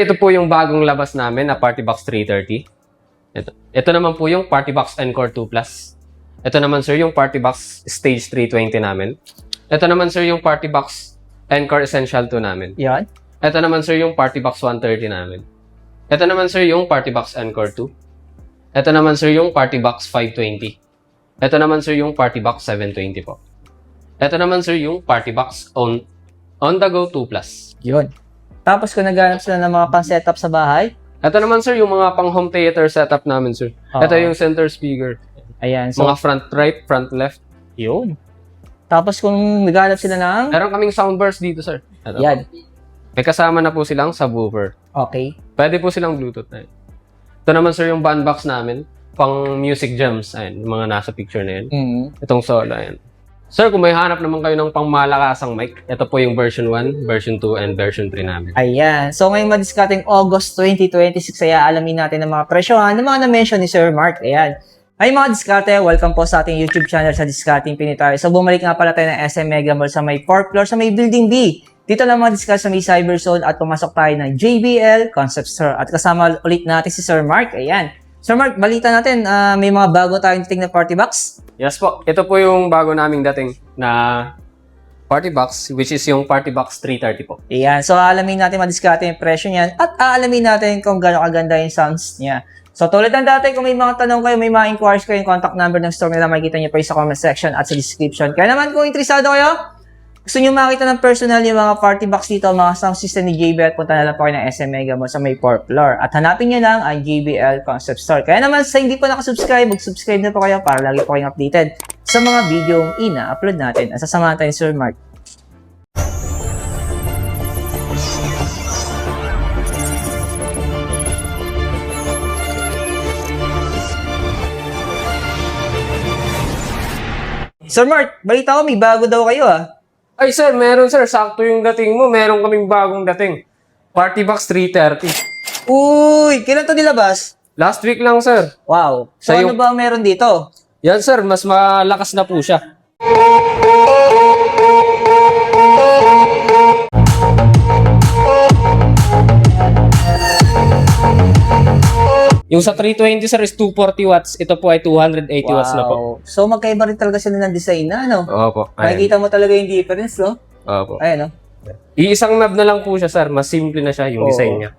ito po yung bagong labas namin na Party Box 330. Ito naman po yung Party Box Encore 2 Plus. Ito naman sir yung Party Box Stage 320 namin. Ito naman sir yung Party Box Encore Essential 2 namin. Yan. Ito naman sir yung Party Box 130 namin. Ito naman sir yung Party Box Encore 2. Ito naman sir yung Party Box 520. Ito naman sir yung Party Box 720 po. Ito naman sir yung Party Box On The Go 2 Plus. Yun. Tapos kung naghanap sila ng mga pang-setup sa bahay, Ito naman sir yung mga pang home theater setup namin sir. Ito yung center speaker. ayan. So, Mga front right, front left. yun. Tapos kung naghanap sila ng, Meron kaming soundbars dito sir. Ito yan. po. May kasama na po silang subwoofer. Okay. Pwede po silang Bluetooth na yun. Ito naman sir yung band box namin. Pang music gems. Ayan, yung mga nasa picture na yun. Itong solo, ayan. Sir, kung may hanap naman kayo ng pangmalakasang mic, ito po yung version 1, version 2, and version 3 namin. Ayan. So, ngayong madiskating August 2026, kaya alamin natin ang mga presyohan ng mga na-mention ni Sir Mark. Ayan. Ay mga diskarte, welcome po sa ating YouTube channel sa Discarding Pinoy tayo. So, bumalik nga pala tayo ng SM Mega Mall sa may 4th floor, sa may Building B. Dito lang mga discuss sa may Cyberzone at pumasok tayo ng JBL Concept Store. At kasama ulit natin si Sir Mark. Ayan. Sir Mark, balita natin, may mga bago tayong dating na party box. Yes po. Ito po yung bago naming dating na party box, which is yung Party Box 330 po. Ayan. So, alamin natin madiskarte yung presyo niyan at aalamin natin kung gaano kaganda yung sounds niya. So, tulad ng dati, kung may mga tanong kayo, may mga inquiries kayo, yung contact number ng store nila, makikita niyo pa sa comment section at sa description. Kaya naman, kung interesado kayo, gusto nyo makita ng personal yung mga party box dito, mga sound system ni JBL, punta na lang po kayo ng SM Mega Mall sa may 4th floor. At hanapin nyo lang ang JBL Concept Store. Kaya naman sa hindi po nakasubscribe, mag-subscribe na po kayo para lagi po kayong updated sa mga video ina-upload natin. At sasamahan tayo ni Sir Mark. Sir Mark, balita ko may bago daw kayo Ay sir, meron sir. Sakto yung dating mo. Meron kaming bagong dating. Party Box 330. Uy, kailan to nilabas? Last week lang sir. Wow. So, Sa ano yung- ba ang meron dito? Yan sir, mas malakas na po siya. Yung sa 320 sir is 240 watts. Ito po ay 280 watts na po. So, magkaiba rin talaga sila ng design na, ano? Opo. Ayan. Makikita mo talaga yung difference, no? Opo. Ayan, no? Iisang knob na lang po siya sir. Mas simple na siya yung Oo. design niya.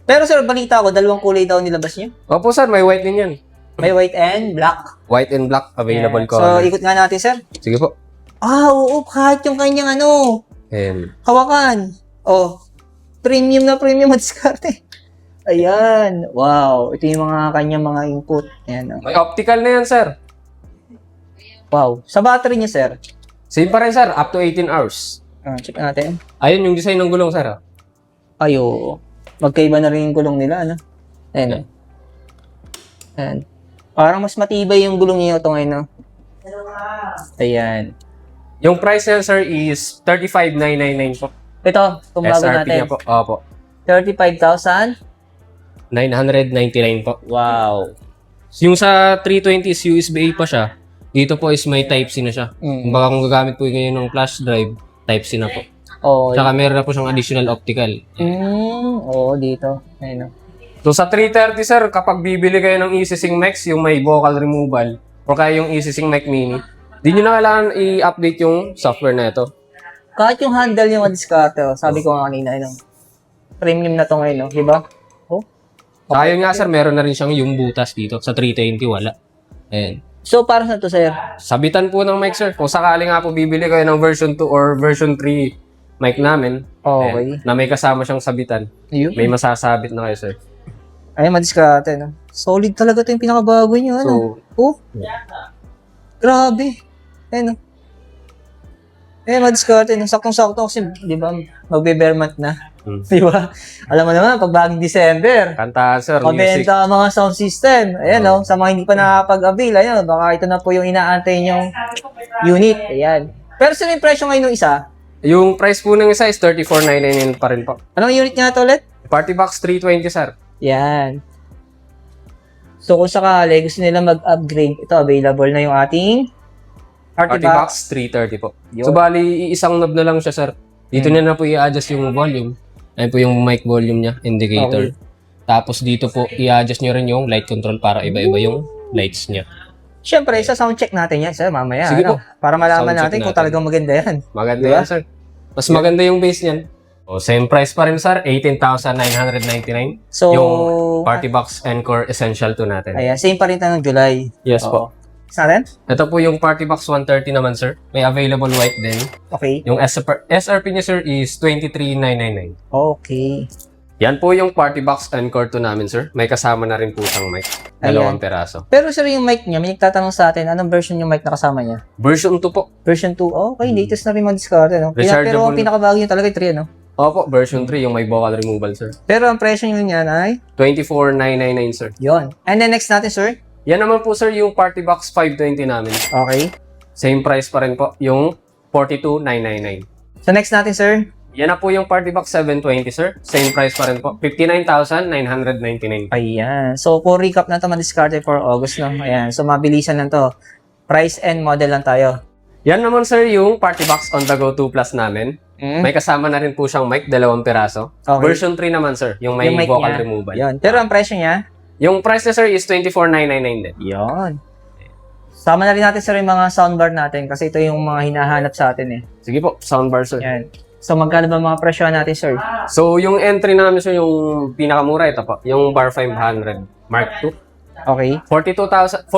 Pero sir, balita ko, dalawang kulay daw nilabas niyo. Opo sir, may white din yan. May white and black. White and black available Ayan. color. So, ikot nga natin, sir. Sige po. Oo, kahit yung kanyang ano, Ayan. hawakan. Oh, premium na premium at diskarte. Ayan. Wow. Ito yung mga kanyang mga input. Ayan, oh. May optical na yan sir. Wow. Sa battery niya, sir. Same pa rin sir, up to 18 hours. Check natin. Ayun yung design ng gulong sir. Ayo. Magkaiba na rin yung gulong nila, ano? Ayan, oh. Ayan. Parang mas matibay yung gulong niya ito ngayon, no? Ayan. Yung price niya sir is 35,999 po. Ito, itong bago SRP natin. niya po. Opo. 35,000. 999 po. Wow. Yung sa 320 is USB-A pa siya. Dito po is may Type-C na siya. Baka kung gagamit po ngayon ng flash drive, Type-C na po. Oh, Tsaka meron na po siyang additional optical. oo, dito. Ayun, no? So sa 330 sir, kapag bibili kayo ng EasySync Max, yung may vocal removal, o kaya yung EasySync Max Mini, di nyo na kailangan i-update yung software na ito. Kahit yung handle yung madiskarte, oh, sabi ko nga kanina, ano, premium na to ngayon, no? Diba? Oh. Kaya nga sir, meron na rin siyang yung butas dito. Sa 320 wala. Ayan. So, para sa to, sir? Sabitan po ng mic sir. Kung sakali nga po bibili kayo ng version 2 or version 3 mic namin, Okay. na may kasama siyang sabitan, Ayun. may masasabit na kayo sir. Ay, madiskarte, no? Solid talaga to yung pinakabago nyo, ano? Oh. Grabe. Ayun, no? Eh, madiskarte, no? Saktong-sakto kasi, di ba, magbe-Vermont na. Di ba? Alam mo naman, pag bagong December, Kantahan sir, music. mabenta ang mga sound system. Ayan, no? Sa mga hindi pa nakapag-avail, ayun, baka ito na po yung inaantay yung unit. Ayan. Pero sino yung presyo ngayon ng isa? Yung price po ng isa is 34,999 pa rin po. Anong unit nga ito ulit? Party Box 320 sir. Yan. So, kung sakali gusto nila mag-upgrade, ito, available na yung ating Party Box 330 po. Yun. So bali, isang knob na lang siya sir. Dito na po i-adjust yung volume. Ayan po yung mic volume niya, indicator. Tapos dito po, i-adjust nyo rin yung light control para iba-iba yung lights niya. Siyempre, sa sound check natin yan, sir, mamaya. Sige po. Para malaman Sound check natin kung natin. talagang maganda yan. Maganda Diba? yan, sir. Mas maganda yung base niyan. O, same price pa rin, sir. 18,999. So, Yung Party Box Encore Essential 2 natin. ayan, same pa rin tayo ng July. Yes Oo. po. Sa natin? Ito po yung Party Box 130 naman, sir. May available white din. Okay. Yung SRP niya, sir, is 23,999. Okay. Yan po yung Party Box Encore 2 namin, sir. May kasama na rin po siyang mic. Dalawang peraso. Pero sir, yung mic niya, may nagtatanong sa atin, anong version yung mic na kasama niya? Version 2 po. Version 2? Okay, latest na rin mag-discard. No? Rechargeable. Pero ang pinakabago yun talaga yung 3, no? Opo, version 3, yung may vocal removal, sir. Pero ang presyo nyo niyan ay, 24,999, sir. yon. And then next natin, sir. Yan naman po, sir, yung Party Box 520 namin. Okay. Same price pa rin po, yung 42,999. So next natin, sir. Yan na po yung Party Box 720, sir. Same price pa rin po, 59,999. Ayan. So, for recap na ito, ma-discard for August, no? Ayan. So, mabilisan lang to. Price and model lang tayo. Yan naman, sir, yung Party Box On The Go 2 Plus namin. May kasama na rin po siyang mic, dalawang peraso. Okay. Version 3 naman, sir, yung may Yung mic vocal niya. removal. Yun. Pero ang presyo niya, Yung price niya, sir, is 24,999 din. yon. Sama na rin natin, sir, yung mga soundbar natin kasi ito yung mga hinahanap sa atin, eh. Sige po, soundbar, sir. Yan. So, magkano ba mga presyo natin, sir? So, yung entry namin, sir, yung pinakamura, ito po, yung Bar 500 Mark II. Okay. 40,000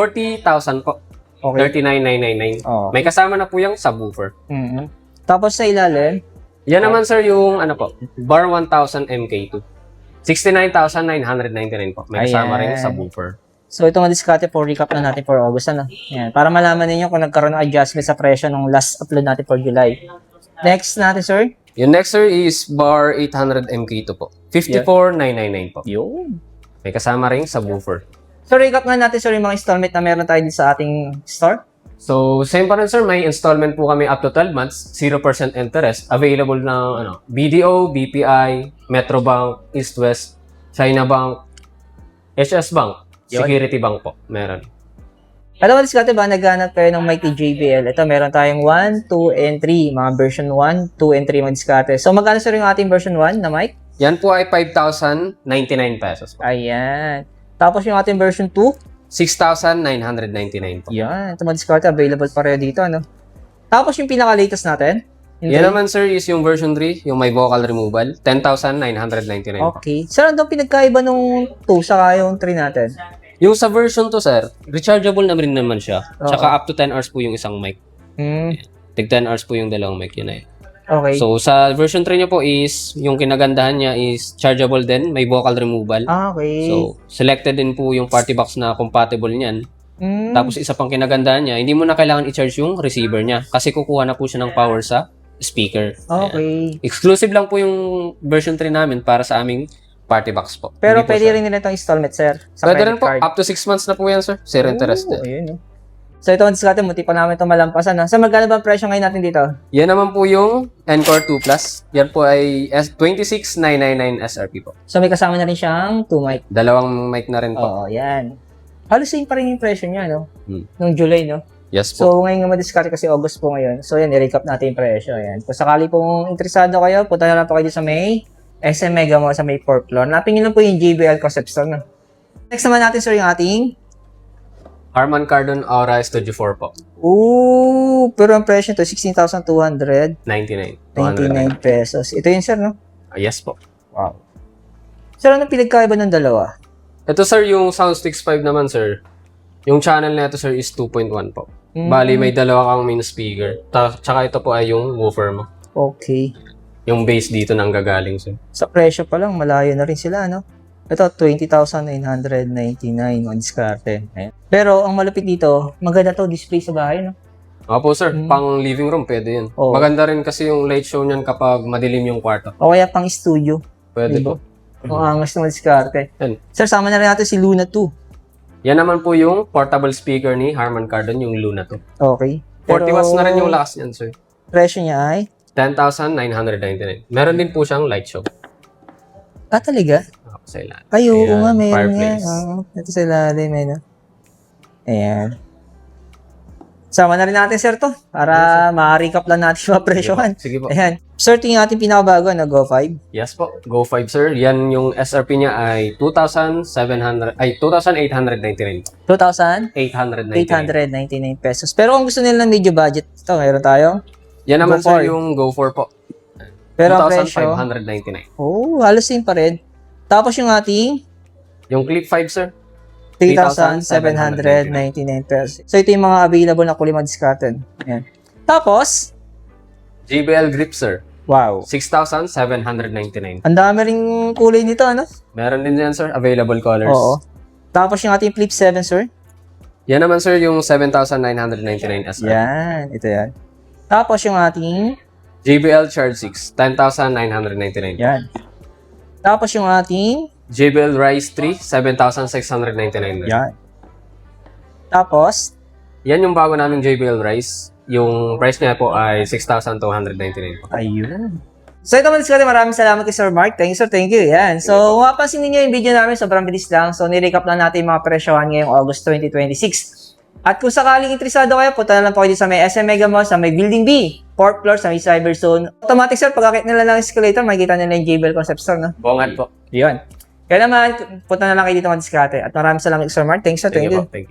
po. Okay. 39,999. Oh. May kasama na po yung subwoofer. Mhm. Tapos sa ilalim, Yan naman, sir, yung ano po, Bar 1000 MK2. 69,999 po. May kasama rin Ayan. subwoofer. so ito ma-discard for recap na natin for August, ano? Yan. Para malaman ninyo kung nagkaroon ng adjustment sa presyo nung last upload natin for July. Next natin, sir. Yung next, sir, is Bar 800 MK2 po. 54,999 po. Yun. May kasama rin subwoofer. So, recap nga natin, sir, yung mga installment na meron tayo dito sa ating store. So, same pa rin, sir. May installment po kami up to 12 months, 0% interest. Available ng BDO, BPI, Metrobank, East West, China Bank, HS Bank, Yun. Security Bank po. Meron. Alam mo, diskarte ba, naghanap kayo ng mighty JBL? Ito, meron tayong 1, 2, and 3. Mga version 1, 2, and 3 mga diskarte. So, magkano, sir, yung ating version 1 na mic? Yan po ay 5,099 pesos po. Ayan. Tapos yung ating version 2? 6,999 po. Yan. Ito mga diskarte, available pareho dito, ano? Tapos yung pinaka-latest natin? Yung Yan 3? naman, sir, is yung version 3, yung may vocal removal, 10,999 po. Okay. Sir, ano daw pinagkaiba nung 2 saka yung 3 natin? Yung sa version 2, sir, rechargeable na rin naman siya. Oo. Tsaka up to 10 hours po yung isang mic. Hmm. Tig 10 hours po yung dalawang mic yun eh. Okay. So, sa version 3 niya po is, yung kinagandahan niya is chargeable din, may vocal removal. Okay. So, selected din po yung party box na compatible niyan. Hmm. Tapos, isa pang kinagandahan niya, hindi mo na kailangan i-charge yung receiver niya kasi kukuha na po siya ng power sa speaker. Ayan. Okay. Exclusive lang po yung version 3 namin para sa aming party box po. Pero Hindi po pwede siya- rin nila itong installment, sir. Sa Pwede credit rin po. card. Up to 6 months na po yan, sir. Zero interest din. Ayun, So, ito ang diskarte, munti pa namin ito malampasan. So, magkano ba ang presyo ngayon natin dito? Yan naman po yung Encore 2 Plus. Yan po ay 26,999 SRP po. So, may kasama na rin siyang 2 mic. Dalawang mic na rin po. Oo, yan. Halos same pa rin yung presyo niya, no? Hmm. Nung July, no? Yes po. So, ngayon nga ma-discard kasi August po ngayon. So, yan, i-recap natin yung presyo. Yan. Kung sakali pong interesado kayo, punta na lang po kayo sa may SM Mega Mall sa may 4th floor. Napin nyo lang po yung JBL Concept Store, no? Next naman natin, sir, yung ating Harman Kardon Aura Studio 4 po. ooh, pero ang presyo nito 16,299 99. pesos. Ito yun, sir, no? Yes po. Wow. Sir, ano pinagkaiba ng dalawa? Ito, sir, yung Soundsticks 5 naman, sir. Yung channel na ito, sir, is 2.1 po. Hmm. Bali, may dalawa kang main speaker. Tsaka ito po ay yung woofer mo. Okay. Yung bass dito nang gagaling, sir. Sa presyo pa lang, malayo na rin sila, no? Ito, 20,999 on diskarte. Ayan. Pero, ang malapit dito, maganda to display sa bahay, no? Opo, sir. Pang living room, pwede yun. Oo. Maganda rin kasi yung light show niyan kapag madilim yung kwarto. O kaya pang studio. Pwede Diba? po. Ang angas ng diskarte. Yan. Sir, sama na rin natin si Luna 2. Yan naman po yung portable speaker ni Harman Kardon, yung Luna 2. Okay. 40 watts na rin yung lakas niyan, sir. Presyo niya ay? 10,999. Meron din po siyang light show. Ah, talaga? Ako sa ilan. Ay, oo Ayan, nga, meron nga. fireplace. Ito sa ilalim, eh, no? Ayan. Sama na rin natin, sir, to. Para ma-recap lang natin yung mga presyohan. Sige po. Ayan. Sir, ito yung ating pinakabago, Go 5. Yes po. Go 5 sir. Yan yung SRP niya ay 2,899. 2,899 pesos. Pero kung gusto nila ng medyo budget, ito, meron tayo. Yan naman Go 4. sir yung Go 4 po. Pero ang presyo, 2,599. oh, halos same pa rin. Tapos yung ating Yung Clip 5 sir. 3,799 pesos. So, ito yung mga available na kulay discarded. Ayan. Tapos, JBL Grip sir. wow. 6,799. Ang dami ring kulay nito, ano? Meron din yan sir. Available colors. Oo. Tapos yung ating Flip 7, sir. Yan naman sir yung 7,999 SRP. Yan. Ito yan. Tapos yung ating, JBL Charge 6. 10,999. yan. Tapos yung ating, JBL Rise 3. 7,699. yan. Tapos, Yan yung bago namin JBL Rise. Yung price niya po ay 6,299 po. ayun. So ito mga diskarte, maraming salamat kay Sir Mark. Thank you, sir. Thank you. Yan. So, kung mapapansin ninyo yung video namin, sobrang bilis lang. So, nirecap lang natin yung mga presyohan ngayong August 2026. At kung sakaling interesado kayo, punta na lang po kayo sa may SM Mega Mall, sa may Building B, 4th floor, sa may Cyberzone. Automatic, sir, pagkakit nila ng escalator, makikita nila yung JBL Concept Store, no? Bongad po. Yun. Kaya naman, punta na lang kayo dito mga diskarte. At maraming salamat kay Sir Mark. Thanks, sir. Thank you. Thank you.